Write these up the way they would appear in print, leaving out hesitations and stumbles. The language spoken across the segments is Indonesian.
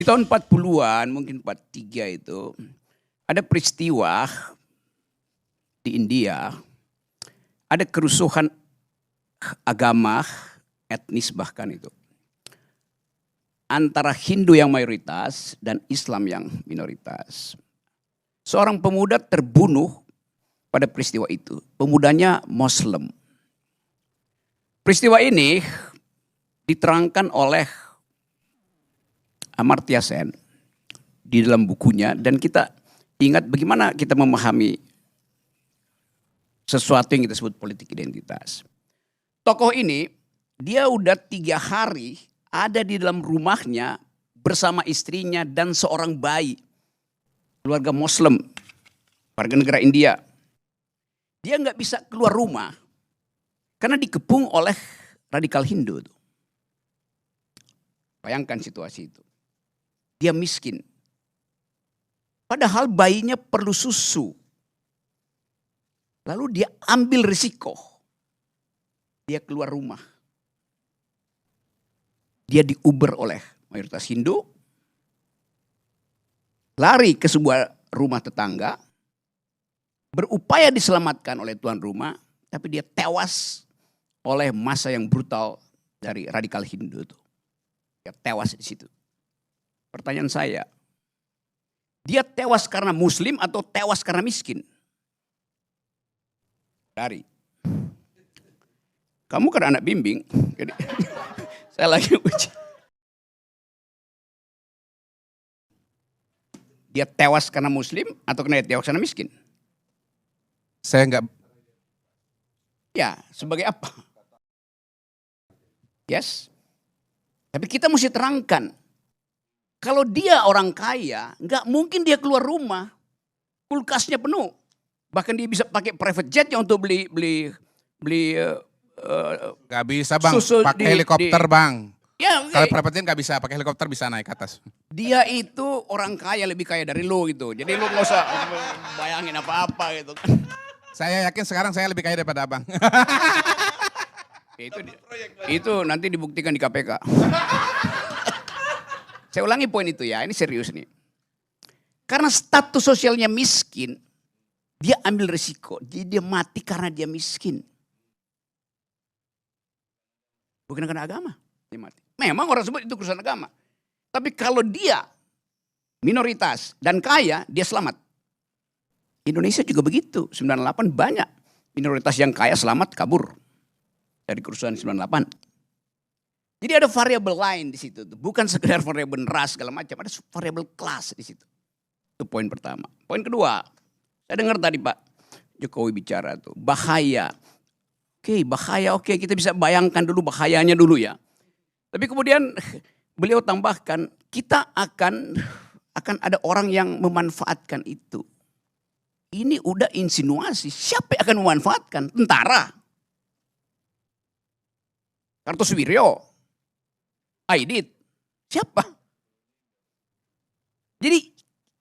Di tahun 40-an, mungkin 43 itu, ada peristiwa di India, ada kerusuhan agama, etnis bahkan itu. Antara Hindu yang mayoritas dan Islam yang minoritas. Seorang pemuda terbunuh pada peristiwa itu. Pemudanya Muslim. Peristiwa ini diterangkan oleh Amartya Sen di dalam bukunya, dan kita ingat bagaimana kita memahami sesuatu yang kita sebut politik identitas. Tokoh ini dia udah 3 hari ada di dalam rumahnya bersama istrinya dan seorang bayi, keluarga Muslim, warga negara India. Dia nggak bisa keluar rumah karena dikepung oleh radikal Hindu. Bayangkan situasi itu. Dia miskin. Padahal bayinya perlu susu. Lalu dia ambil risiko. Dia keluar rumah. Dia diuber oleh mayoritas Hindu. Lari ke sebuah rumah tetangga. Berupaya diselamatkan oleh tuan rumah. Tapi dia tewas oleh massa yang brutal dari radikal Hindu itu. Dia tewas di situ. Pertanyaan saya, dia tewas karena Muslim atau tewas karena miskin? Dari. Kamu kan anak bimbing, jadi saya lagi uji. Dia tewas karena Muslim atau karena dia tewas karena miskin? Saya enggak. Ya, sebagai apa? Yes. Tapi kita mesti terangkan. Kalau dia orang kaya, nggak mungkin dia keluar rumah. Kulkasnya penuh. Bahkan dia bisa pakai private jetnya untuk beli Gak bisa bang, susu pakai helikopter bang. Ya, Kalau private jet gak bisa, pakai helikopter bisa naik ke atas. dia itu orang kaya, lebih kaya dari lo gitu. Jadi lo nggak usah bayangin apa-apa gitu. Saya yakin sekarang saya lebih kaya daripada abang. Itu nanti dibuktikan di KPK. Saya ulangi poin itu ya, ini serius nih. Karena status sosialnya miskin, dia ambil risiko. Dia mati karena dia miskin. Bukan karena agama, dia mati. Memang orang sebut itu kerusuhan agama. Tapi kalau dia minoritas dan kaya, dia selamat. Indonesia juga begitu, 98 banyak minoritas yang kaya selamat kabur dari kerusuhan 98. Jadi ada variabel lain di situ, bukan sekedar variabel ras segala macam, ada variabel kelas di situ. Itu poin pertama. Poin kedua, saya dengar tadi Pak Jokowi bicara tuh bahaya. Bahaya, kita bisa bayangkan dulu bahayanya dulu ya. Tapi kemudian beliau tambahkan, kita akan ada orang yang memanfaatkan itu. Ini udah insinuasi, siapa yang akan memanfaatkan? Tentara. Kartosuwiryo. Aidit, siapa? Jadi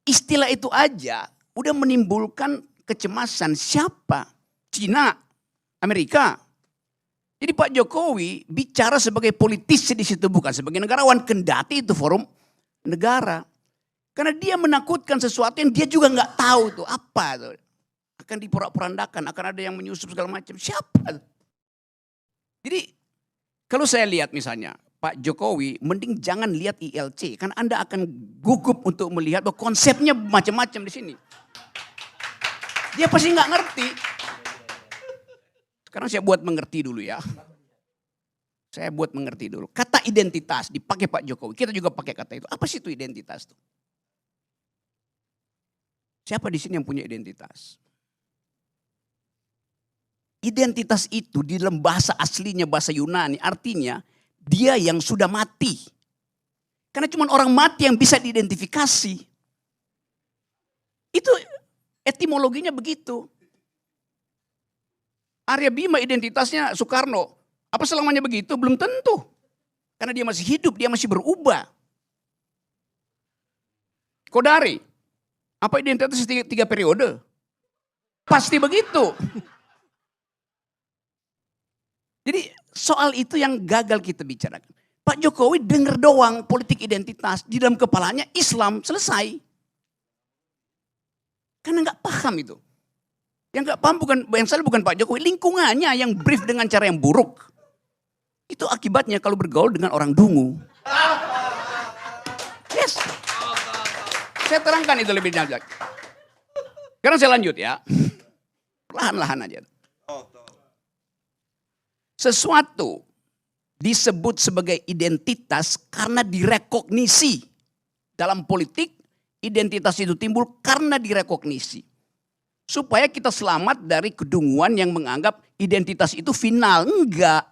istilah itu aja udah menimbulkan kecemasan. Siapa? Cina, Amerika. Jadi Pak Jokowi bicara sebagai politisi di situ, bukan sebagai negarawan, kendati itu forum negara. Karena dia menakutkan sesuatu yang dia juga nggak tahu tuh apa tuh. Akan diporak-porandakan, akan ada yang menyusup segala macam. Siapa? Jadi kalau saya lihat misalnya Pak Jokowi, mending jangan lihat ILC. Karena Anda akan gugup untuk melihat bahwa konsepnya macam-macam di sini. Dia pasti nggak ngerti. Sekarang saya buat mengerti dulu ya. Saya buat mengerti dulu. Kata identitas dipakai Pak Jokowi. Kita juga pakai kata itu. Apa sih itu identitas tuh? Siapa di sini yang punya identitas? Identitas itu di dalam bahasa aslinya, bahasa Yunani, artinya dia yang sudah mati. Karena cuma orang mati yang bisa diidentifikasi. Itu etimologinya begitu. Arya Bima identitasnya Soekarno. Apa selamanya begitu? Belum tentu. Karena dia masih hidup, dia masih berubah. Kodari. Apa identitas 3 periode? Pasti begitu. Jadi soal itu yang gagal kita bicarakan. Pak Jokowi denger doang politik identitas, di dalam kepalanya Islam, selesai. Karena nggak paham itu. Yang nggak paham yang salah bukan Pak Jokowi, lingkungannya yang brief dengan cara yang buruk. Itu akibatnya kalau bergaul dengan orang dungu. Yes. Saya terangkan itu lebih lanjut. Sekarang saya lanjut ya. Perlahan-lahan aja. Sesuatu disebut sebagai identitas karena direkognisi. Dalam politik, identitas itu timbul karena direkognisi. Supaya kita selamat dari kedunguan yang menganggap identitas itu final. Enggak.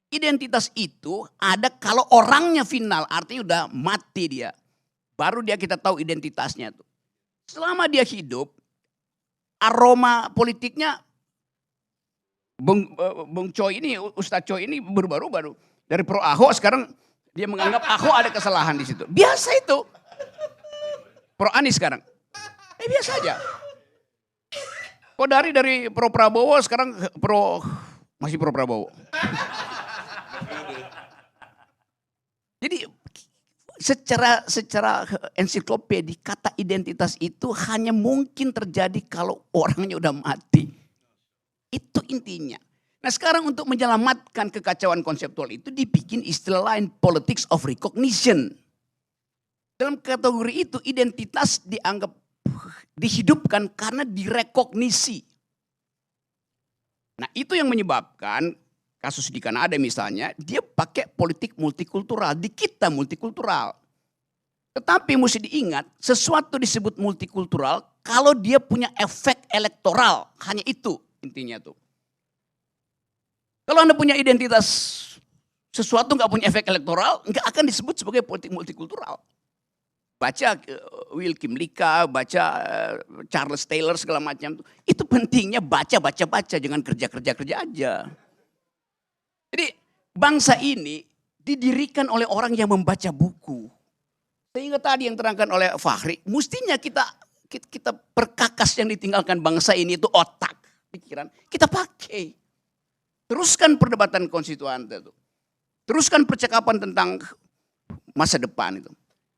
Identitas itu ada kalau orangnya final, artinya udah mati dia. Baru dia kita tahu identitasnya tuh. Selama dia hidup, aroma politiknya Bung Choi ini, Ustadz Choi ini berubah-ubah. Dari pro Ahok sekarang dia menganggap Ahok ada kesalahan di situ. Biasa itu. Pro Anies sekarang. Biasa aja. Kok dari pro Prabowo sekarang masih pro Prabowo. Jadi secara ensiklopedia kata identitas itu hanya mungkin terjadi kalau orangnya udah mati. Itu intinya. Nah sekarang untuk menyelamatkan kekacauan konseptual itu dibikin istilah lain, politics of recognition. Dalam kategori itu identitas dianggap dihidupkan karena direkognisi. Nah itu yang menyebabkan kasus di Kanada misalnya, dia pakai politik multikultural, di kita multikultural. Tetapi mesti diingat, sesuatu disebut multikultural kalau dia punya efek elektoral, hanya itu. Intinya tuh. Kalau Anda punya identitas sesuatu nggak punya efek elektoral, nggak akan disebut sebagai politik multikultural. Baca Will Kim Lika, baca Charles Taylor segala macam. Itu pentingnya baca, jangan kerja aja. Jadi bangsa ini didirikan oleh orang yang membaca buku. Sehingga tadi yang terangkan oleh Fahri, mestinya kita perkakas yang ditinggalkan bangsa ini itu otak. Pikiran kita pakai. Teruskan perdebatan konstituan itu. Teruskan percakapan tentang masa depan itu.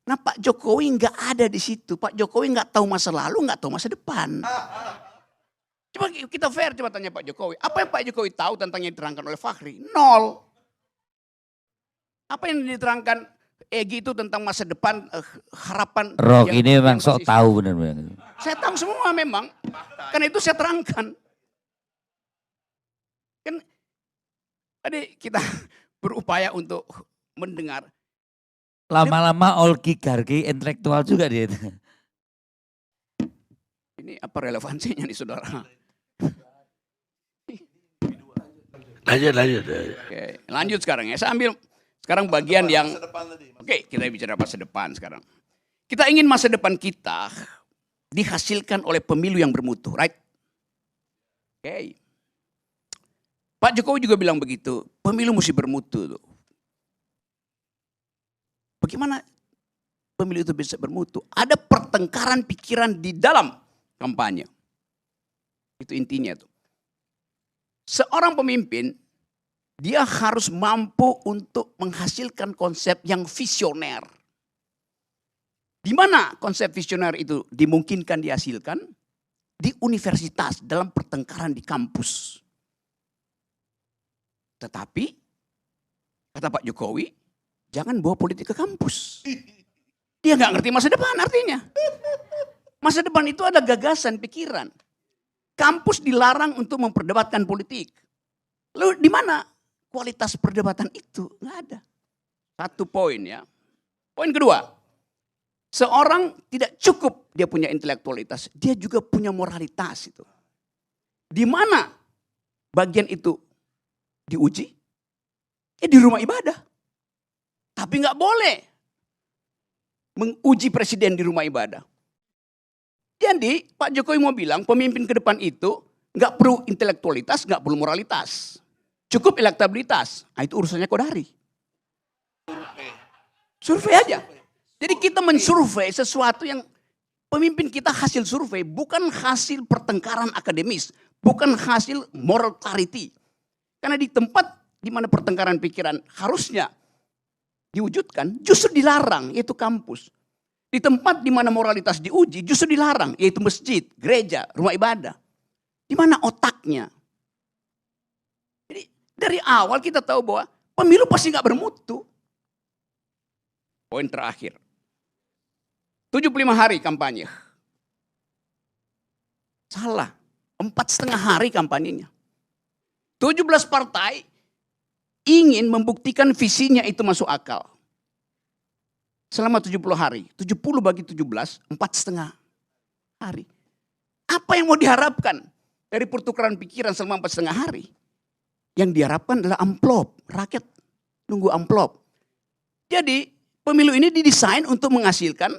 Nah Pak Jokowi nggak ada di situ. Pak Jokowi nggak tahu masa lalu, nggak tahu masa depan. Coba kita fair, coba tanya Pak Jokowi. Apa yang Pak Jokowi tahu tentang yang diterangkan oleh Fahri? Nol. Apa yang diterangkan Egy itu tentang masa depan, harapan. Rock ini memang sok tahu benar-benar. Saya tahu semua memang. Karena itu saya terangkan. Kan tadi kita berupaya untuk mendengar. Lama-lama oligarki intelektual juga dia. Ini apa relevansinya nih saudara? Lanjut. Oke, lanjut sekarang ya. Saya ambil sekarang bagian yang oke, kita bicara masa depan sekarang. Kita ingin masa depan kita dihasilkan oleh pemilu yang bermutu, right? Oke. Pak Jokowi juga bilang begitu, pemilu mesti bermutu tuh. Bagaimana pemilu itu bisa bermutu? Ada pertengkaran pikiran di dalam kampanye. Itu intinya tuh. Seorang pemimpin, dia harus mampu untuk menghasilkan konsep yang visioner. Di mana konsep visioner itu dimungkinkan dihasilkan? Di universitas, dalam pertengkaran di kampus. Tetapi, kata Pak Jokowi, jangan bawa politik ke kampus. Dia nggak ngerti masa depan artinya. Masa depan itu ada gagasan, pikiran. Kampus dilarang untuk memperdebatkan politik. Lalu di mana kualitas perdebatan itu? Nggak ada. Satu poin ya. Poin kedua, seorang tidak cukup dia punya intelektualitas, dia juga punya moralitas itu. Di mana bagian itu diuji? Di rumah ibadah. Tapi nggak boleh menguji presiden di rumah ibadah. Jadi Pak Jokowi mau bilang pemimpin ke depan itu nggak perlu intelektualitas, nggak perlu moralitas. Cukup elektabilitas. Nah, itu urusannya Kodari. Survei aja. Jadi kita mensurvei sesuatu yang pemimpin kita hasil survei, bukan hasil pertengkaran akademis, bukan hasil moral clarity. Karena di tempat di mana pertengkaran pikiran harusnya diwujudkan, justru dilarang, yaitu kampus. Di tempat di mana moralitas diuji, justru dilarang, yaitu masjid, gereja, rumah ibadah. Di mana otaknya? Jadi dari awal kita tahu bahwa pemilu pasti nggak bermutu. Poin terakhir. 75 hari kampanye. Salah. 4,5 hari kampanyenya. 17 partai ingin membuktikan visinya itu masuk akal. Selama 70 hari. 70 bagi 17, 4,5 hari. Apa yang mau diharapkan dari pertukaran pikiran selama 4,5 hari? Yang diharapkan adalah amplop. Rakyat nunggu amplop. Jadi pemilu ini didesain untuk menghasilkan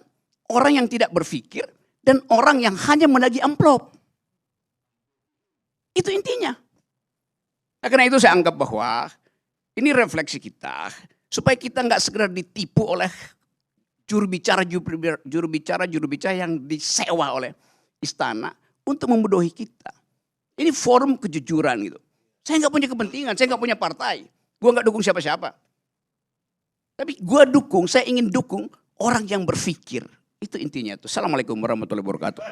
orang yang tidak berpikir dan orang yang hanya menagih amplop. Itu intinya. Nah, karena itu saya anggap bahwa ini refleksi kita supaya kita nggak sekedar ditipu oleh juru bicara yang disewa oleh istana untuk membodohi kita. Ini forum kejujuran gitu. Saya nggak punya kepentingan, saya nggak punya partai, gue nggak dukung siapa-siapa. Tapi saya ingin dukung orang yang berpikir. Itu intinya tuh. Assalamualaikum warahmatullahi wabarakatuh.